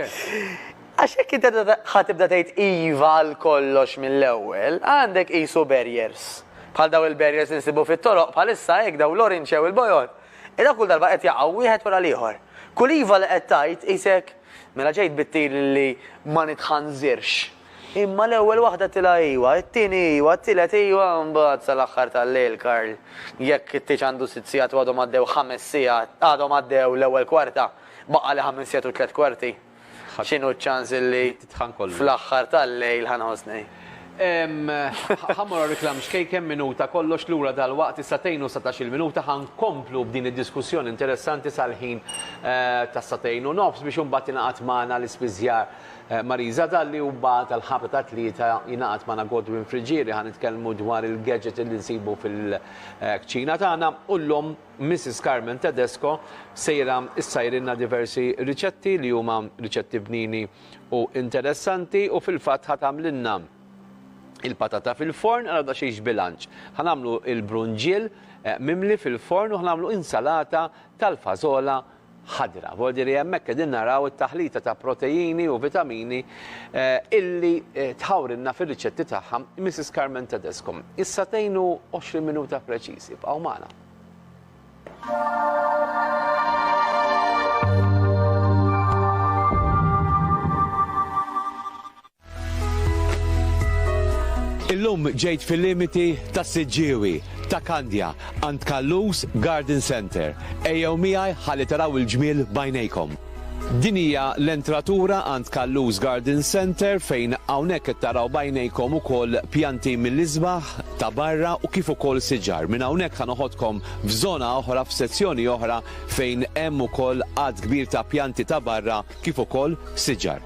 S2: Għax hekk inti ħatibda tgħid iva għal kollox mill-ewwel, għandek qisu barriers. Bħal daw il-barriers insibu fit-toroq bħalissa hekk daw l-orange jew il-bojot. Ida kull darba qed jaqgħu wieħed wara l-ieħor. Kull iva li qed tgħid qisek mela ġejt bittir li ma nitħanżirx. Imma l-ewwel waħda tilha iwa, it-tieni iwa, t-tielet iwa, mbagħad sal-aħħar tal-lejl, Karl. Jekk it-tieġ għandu 6 sigħat u għadhom għaddew 5 sigħat, għadhom għaddew l-ewwel kwarta, baqa' li 5 sigħat u 3 kwarti. X'inhu ċ-ċans li fl-aħħar tal-lejl ħanħossni.
S1: Ħammur reklam xkej kemm minuta kollox lura dal-waqt is-satejn u 17 minuta ħankomplu b'din id-diskussjoni interessanti sal-ħin tas-satejn u nofs biex imbagħad ingħaqad magħna l-ispiżjar Mariza Dalli u mbagħad tal-ħabta ta' tlieta jingħaqad magħna Godwin Friġieri ħanitkellmu dwar il-gadget li nsibu fil-kċina tagħna u llum Mrs. Carmen Tedesco sejra issajrilna diversi riċetti li huma riċetti bnini u interessanti u fil-fatt ħatamlilna il-patata fil-forn għal xiex bilanċ. Ħanamlu il-brunġiel mimli fil-forn u ħanamlu insalata tal-fazola ħadra. Voldiri hemmhekk qegħdin naraw it-taħlita ta' proteini u vitamini illi tħawrilna fir-riċetti tagħha Mrs. Carmen Tedesco. Issa 20 minuta preċiżi bqgħu magħna. Illum ġejt fil-limiti ta' Siġġiewi, ta' Kandja, għand Kallus Garden Center. Ejjew miegħi ħalli taraw il-ġmiel bajnejkom. Din hija l-entratura għand Kallus Garden Center fejn hawnhekk qed taraw bajnejkom ukoll pjanti mill-isbaħ ta' barra u kif ukoll siġar. Minn hawnhekk ħanoħodkom f'żona oħra f'sezzjoni oħra fejn hemm ukoll għad kbir ta' pjanti ta' barra kif ukoll siġar.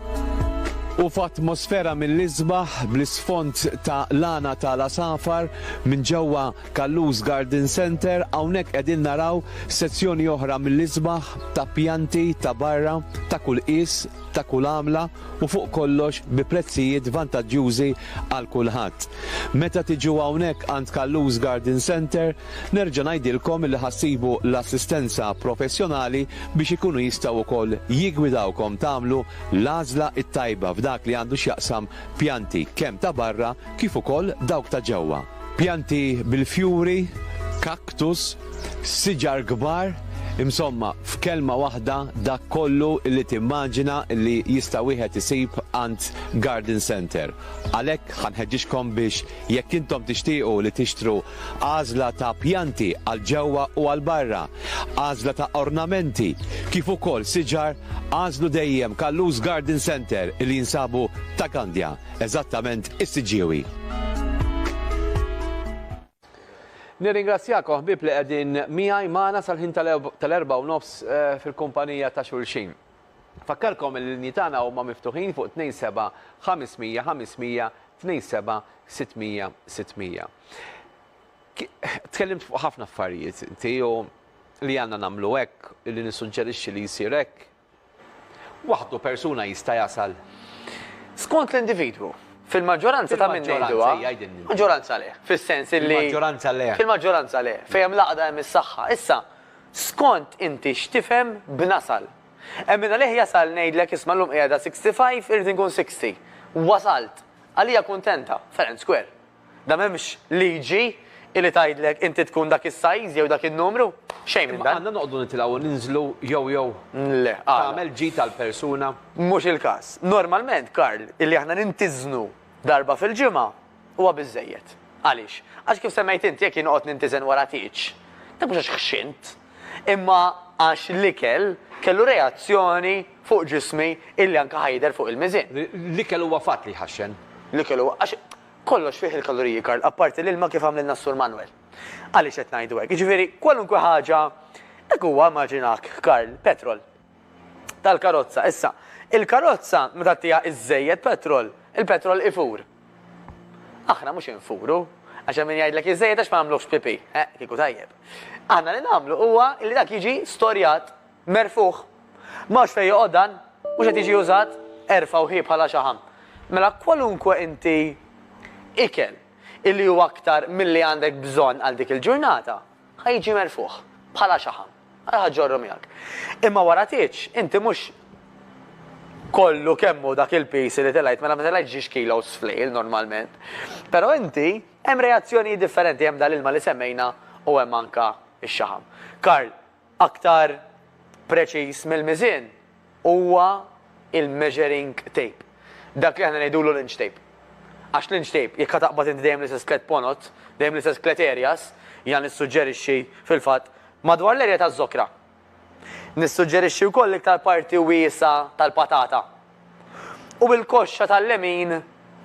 S1: U f'atmosfera mill-isbaħ bl-isfond ta' lana tal-asafar minn ġewwa Kallus Garden Center hawnhekk qegħdin naraw sezzjoni oħra mill-isbaħ ta' pjanti ta' barra ta' kull qis, ta' kull għamla u fuq kollox bi prezzijiet vantaġġjużi għal kulħadd. Meta tiġu hawnhekk għand Kallus Garden Center, nerġa' ngħidilkom li ħassibu l-assistenza professjonali biex ikunu jistgħu wkoll jigwidawkom tagħmlu l-għażla it-tajba dak li għandu x'jaqsam pjanti kemm ta' barra kif ukoll dawk ta' ġewwa. Pjanti bil-fjuri, kaktus, siġar kbar, insomma f'kelma waħda dak kollu li timmaġina li jista' wieħed isib għand Garden Center. Għalhekk ħanħeġġixkom biex jekk intom tixtiequ li tixtru għażla ta' pjanti għal ġewwa u għal barra, għażla ta' ornamenti, kif ukoll siġar, għażlu dejjem Kallus Garden Center li jinsabu ta' Kandja, eżattament is-Siġiewi. Nirringrazzjakom ħbib li qegħdin miegħi magħna sal-ħin tal-4:30 fil-kumpanija ta' xulxin. Fakkarkom il-linji tagħna huma miftuħin fuq 27 500 500 27 600 600. Tkellimt fuq ħafna affarijiet inti li għandna nagħmlu hekk, li nissuġġerixxi li jsir hekk. Waħdu persuna jista' jasal.
S2: Skont l-individwu. Fil-maġġoranza ta' minn ngħiduha. Maġġoranza le. Fis-sens li.
S1: Fil-maġġoranza le.
S2: Fil-maġġoranza le. Fejn laqda hemm is-saħħa. Issa, skont inti x'tifhem b'nasal. Hemm min għalih jasal ngħidlek isma' llum qiegħda 65 irid inkun 60. Wasalt. Għalija kuntenta. Fair Square. Da m'hemmx liġi illi tgħidlek inti tkun dak is-sajż jew dak in-numru. Xejn minn dan.
S1: Għandna noqogħdu nitilgħu ninżlu jew.
S2: Le.
S1: Tagħmel ġi tal-persuna.
S2: Mhux il-każ. Normalment, Karl, illi aħna nintiżnu darba fil-ġimgħa huwa biżżejjed. Għaliex? Għax kif semmejt inti jekk inqgħod nintiżen wara tieġ. Dak mhux għax ħxint. Imma għax l-ikel kellu reazzjoni fuq ġismi illi anke ħajder fuq il-miżin.
S1: L-ikel huwa fatt li ħaxxen.
S2: L-ikel huwa għax kollox fih il-kaloriji, Karl, apparti l-ilma kif għamlilna s-Sur Manuel. Għaliex qed ngħidu hekk. Jiġifieri kwalunkwe ħaġa dak huwa immaġinak, Karl, petrol. Tal-karozza. Issa, il-karozza meta tija iżejjed petrol, il-petrol ifur. Aħna mhux infuru, għax min jgħidlek iżejjed għax ma nagħmluhx pipi. Kieku tajjeb. Aħna li nagħmlu huwa li dak jiġi storjat merfuħ. Mhux fejn joqgħod dan, mhux qed jiġi użat erfa' u ħieb bħala xaħam. Mela kwalunkwe inti ikel illi huwa aktar milli għandek bżonn għal dik il-ġurnata, ħajġi merfuħ bħala xaħam. Ħaġġorru miegħek. Imma wara tieġ, inti mhux kollu kemmu dak il-pis li telgħid mela ma telgħidx ġiex kilos flejl normalment. Però inti hemm reazzjoni differenti hemm dal-ilma li semmejna u hemm anke x-xaħam. Karl, aktar preċiż mill-miżien huwa il-measuring tape. Dak li aħna ngħidulu l-inch tape. Għax l-inch tape, jekk taqbad inti dejjem l-istess klet ponot, dejjem l-istess klet areas, jan nissuġġerixxi fil-fatt madwar l-erja taż-żokra. Nissuġġerixxi wkoll iktar parti wiesa tal-patata. U bil-koxxa tal-lemin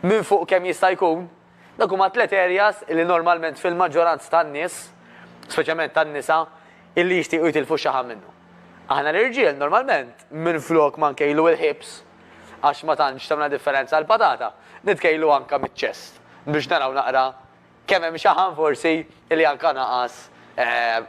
S2: minn fuq kemm jista' jkun, dak huma tliet areas li normalment fil-maġġoranza tan-nies, speċjalment tan-nisa, illi jixtiequ jitilfu xaħam minnu. Aħna l-irġiel normalment minn flok ma nkejlu il-ħibs għax ma tantx tagħmel differenza għall-patata, nitkejlu anke miċ-ċest biex naraw naqra kemm hemm xaħam forsi li anke naqas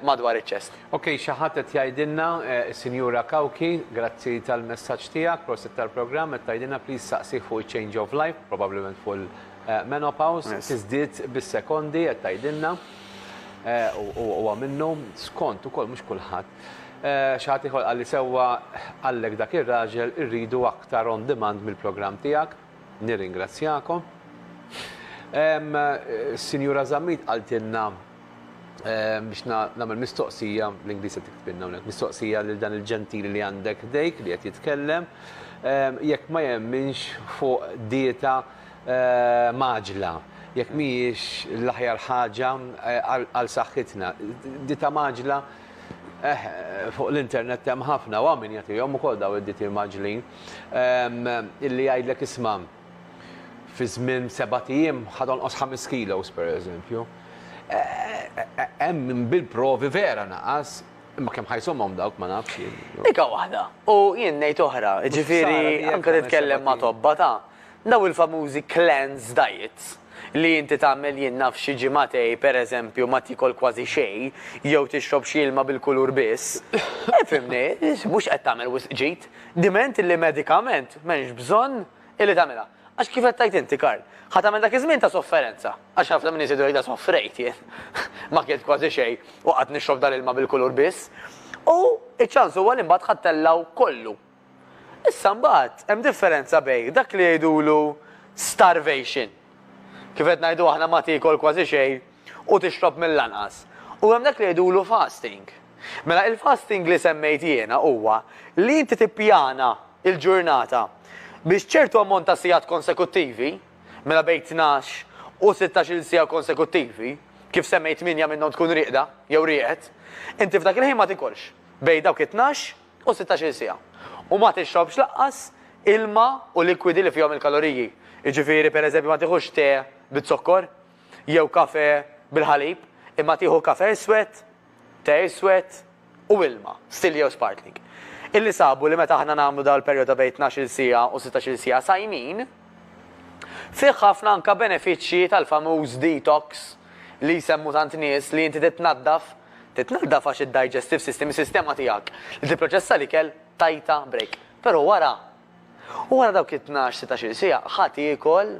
S2: madwar iċ-ċest.
S1: Okej, xi ħadd qed jgħidilna Sinjura Kawki, grazzi tal-messaġġ tiegħek, proset tal-programm qed tgħidilna please saqsih fuq change of life, probablement fuq il-menopause, tiżdied bis-sekondi qed tgħidilna huwa minnu skont ukoll mhux kulħadd. Xaħat iħol għalli sewa għallek dak ir-raġel irridu aktar on demand mill-programm tiegħek. Nirringrazzjakom. Sinjura Zammit għaltilna biex nagħmel mistoqsija l-Ingliż qed tiktbilna hawnhekk, mistoqsija lil dan il-ġentili li għandek dejk li qed jitkellem jekk ma jemminx fuq dieta maġla, jekk mhijiex l-aħjar ħaġa għal saħħitna. Dieta maġla fuq l-internet hemm ħafna u min jagħtihom ukoll daw id-dieti maġlin illi jgħidlek isma' fi żmien 7 ijiem ħadonqos 5 kilos pereżempju. Hemm bil-provi vera naqas, imma kemm ħajsomhom dawk ma nafx.
S2: Ika waħda. U jien ngħid oħra, ġifieri anke titkellem ma' tobba ta' daw il-famużi cleanse diets li inti tagħmel jien naf xi ġimagħtej pereżempju ma tikol kważi xejn, jew tixrob xi ilma bil-kulur biss. Fimni, mhux qed tagħmel wisq ġid, diment li medikament m'hemmx bżonn illi tagħmilha. Għax kif qed tajt inti Karl, ħadd tagħmel dak iż-żmien ta' sofferenza. Għax ħafna minn jisidu jgħidha soffrejt jien. Ma kien kważi xejn u qatt nixrob dal-ilma bil-kulur biss. U iċ-ċans huwa li mbagħad ħadd kollu. Issa mbagħad hemm differenza bejn dak li jgħidulu starvation. Kif qed ngħidu aħna ma tikol kważi xejn u tixrob mill-lanqas. U hemm dak li jgħidulu fasting. Mela il-fasting li semmejt jiena huwa li inti tippjana il-ġurnata biex ċertu ammont ta' sigħat konsekuttivi, mela bejn 12 u 16 sigħa konsekuttivi, kif semmejt 8 minnhom tkun rieqda jew rieqed, inti f'dak il-ħin ma tikolx bejn dawk 12 u 16 sigħa. U ma tixrobx laqqas ilma u likwidi li fihom il-kaloriji. Jiġifieri pereżempju ma tieħux te bit-sokkor jew kafe bil-ħalib, imma tieħu kafe iswed, te iswed u ilma, still jew sparkling. Illi sabu li meta aħna nagħmlu dawn il-perjodu bejn 12 sigħa u 16 sigħa sajmin, fih ħafna anke benefiċċji tal-famuż detox li jsemmu tant nies li inti titnaddaf għax id-digestive system, is-sistema tiegħek li tipproċessa l-ikel tajta break. Però wara dawk 12-16 sigħa ħadd jiekol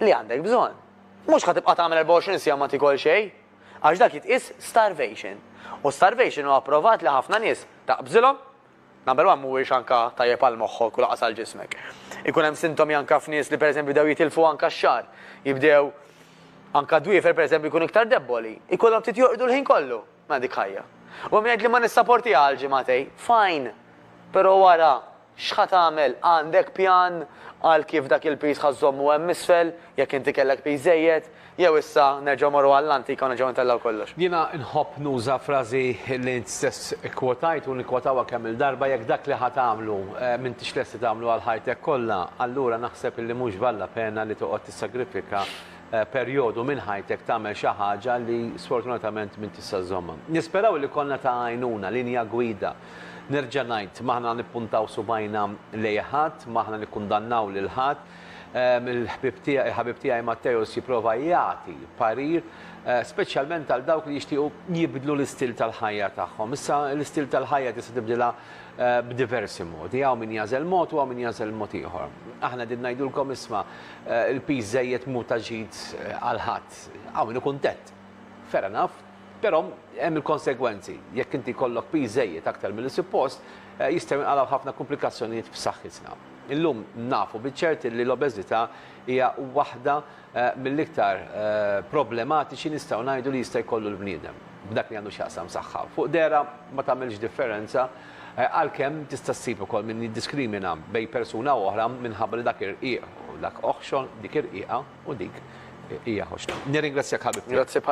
S2: li għandek bżonn. Mhux ħadd tibqa' tagħmel 24 sigħa ma tikol xejn, għax dak jitqies starvation. U starvation huwa approvat li ħafna nies taqbżilhom, number one mhuwiex anke tajjeb għal moħħok u laqas għal ġismek. Ikun hemm sintomi anke f'nies li pereżempju bdew jitilfu anke x-xahar, jibdew anke dwiefer pereżempju jkunu iktar debboli, ikollhom ftit jorqdu l-ħin kollu ma' dik ħajja. U min jgħid li ma nissapporti għal ġimagħtej, fine, però wara x'ħat tagħmel għandek pjan għal kif dak il-pis ħażommu hemm isfel, jekk inti kellek pis żejjed, jew issa nerġgħu morru għall-antika u nerġgħu ntellaw kollox.
S1: Jiena nħobb nuża frażi li int stess ikkwotajt u nikkwotawha kemm il-darba jekk dak li ħadd tagħmlu m'intix lesti tagħmlu għal ħajtek kollha, allura naħseb illi mhux valla pena li toqgħod tissagrifika perjodu minn ħajtek tagħmel xi ħaġa li sfortunatament minn tista' żommha. Nisperaw li konna ta' għajnuna, linja gwida. Nerġa' ngħid maħna nippuntaw subajna lejn ħadd, maħna nikkundannaw lil ħadd. Il-ħabib tiegħi Mattejus jipprova jagħti parir, speċjalment għal dawk li jixtiequ jibdlu l-istil tal-ħajja tagħhom. Issa l-istil tal-ħajja tista' tibdilha b'diversi modi, hawn min jażel mod u hawn min jażel mod ieħor. Aħna din ngħidulkom isma' il-piż żejjed mhu ta' ġid għal ħadd. Hawn min kuntent. Fair enough, però hemm il-konsegwenzi. Jekk inti kollok piż żejjed aktar mill-suppost, jistgħu jinqalgħu ħafna komplikazzjonijiet b'saħħitna. Illum nafu biċ-ċerti li l-obeżità hija waħda mill-iktar problematiċi nistgħu ngħidu li jista' jkollu l-bniedem b'dak li għandu x'jaqsam saħħa. Fuq dera ma tagħmilx differenza għalkemm tista' ssib ukoll min jiddiskrimina bejn persuna oħra minħabba li dak irqiq u dak oħxon dik irqiqa u dik hija ħoxra. Nirringrazzjak ħabib.